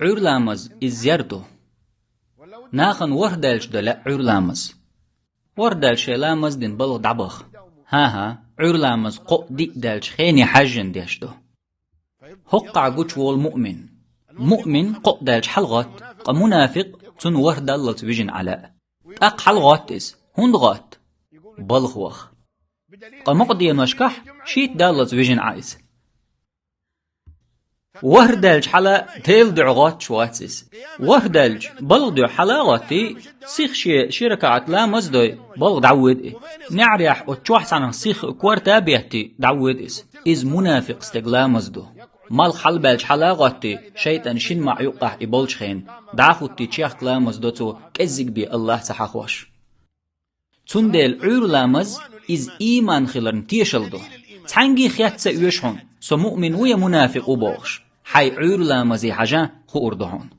عور لامز إزيرتو ناخن وردالش دلا عور لامز وردالش لامز دين بلغ دعبخ ها عور لامز قو دي دالش خيني حجن ديشتو هقع قوش والمؤمن مؤمن قو دالش حلغات منافق تن وردالت بيجن على أق حلغات إس هندغات بلغ وخ قمقدي نشكح شيت دالت بيجن عايز وهردلج حلا تيل دعغات شواتسس وهردلج بلغ حلاغاتي سيخ شركة لا مزدوي بلغ دعود نعريح وتشوحس عن سيخ كوارتا بيهتي دعود إز منافق استقلا مزدو مال حلبلج حلاغاتي شيطان شن مع يقع إبولج خين دعخوتي تشيخ لا مزدوتو كزيق بي الله سحاخوش تندل عور لامز إز إيمان خلرن تيشلدو تحنجي خياتسا يوشحون سو مؤمن ويا منافق وبوغش حي عور لامزي حاجة خو أردهون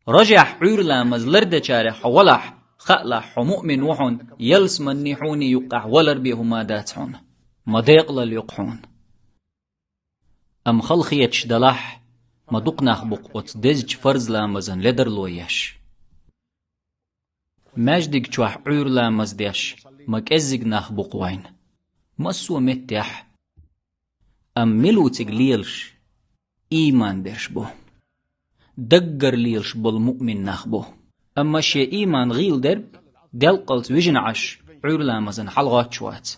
رجح عور لامز لرد شارح ولح خألح مؤمن وحون يلس منيحوني يقع ولر بيهما داتحون مضيق لليقحون أم خلخيتش دلح مدقناخ بقوت دزج فرز لامزن لدر لويش ماجدك چوح عور لامز ديش مكزق ناخ بقوين مسو متح أم ملوتك ليلش إيمان درش بو دقر ليلش بالمؤمن نخبو أما شي إيمان غيل درب دلقلت ويجن عش عور لامزن حلغات شوات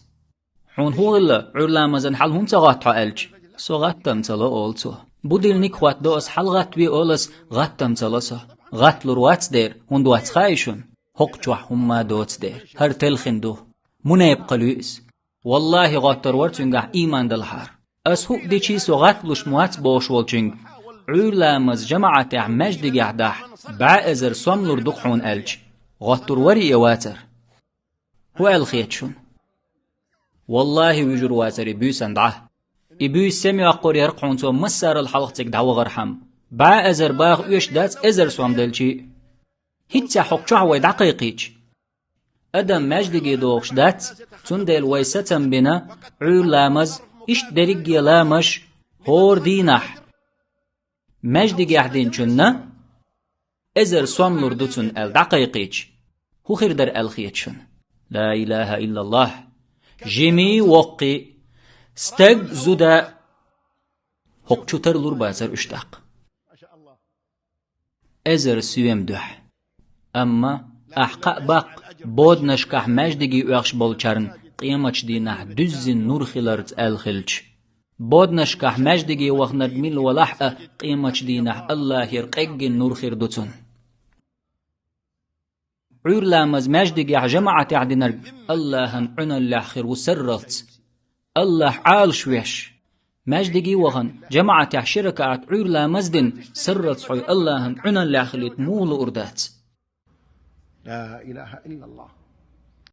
حون هو الله عور لامزن حل هم تغات حالج سو غاتم تلا أولتو بوديل نكوات دوس حلغات بي أولس غاتم تلاسا غات لروات دير هون دوات خايشون حق جوح هما دوت دير هر تلخن دو منايب قلوئس والله غاتر ورتنجح إيمان دلحار أسهوك دي چي سو غاتلوش موات بوش والجنگ عور لامز جماعة عماج دي قعدح بعائزر صملور دقحون ألج غاتر وري واتر هو الخيتشون والله ويجر واتر إبوس اندعه إبوس سمي وقور يرقحون تو مسار الحلقتك دعو غرحم بعائزر باغ ايش دات ازر سوام دلجي هيتسا حقشوح ويدعقيقيج أدم مجدقي دوغش دات تندل ويستم بنا عور لامز إش دريق لامش هور دينح مجدقي عدين چننا ازر سوام لردوتن الدقيقيج هو خير در الخيتشن لا إله إلا الله جيمي وقي استق زودا حقشو تر لور بازر اشتاق ازر سويم دح أما أحقق باق بود نشكح مجدقي ويخش بولچارن قيامش دينح دزن نور خلرت الخلج بود نشكح مجدقي وخند ميل ولحقه قيامش دينح الله يرقق نور خير دوتن عور لامز مجدقي جماعة عدنر الله هنعنا اللاخر وسرت الله عال شويش مجدقي وخن جماعة شركة عور لامزدن سرت صحي الله هنعنا اللاخر يتمول أردات لا إله إلا الله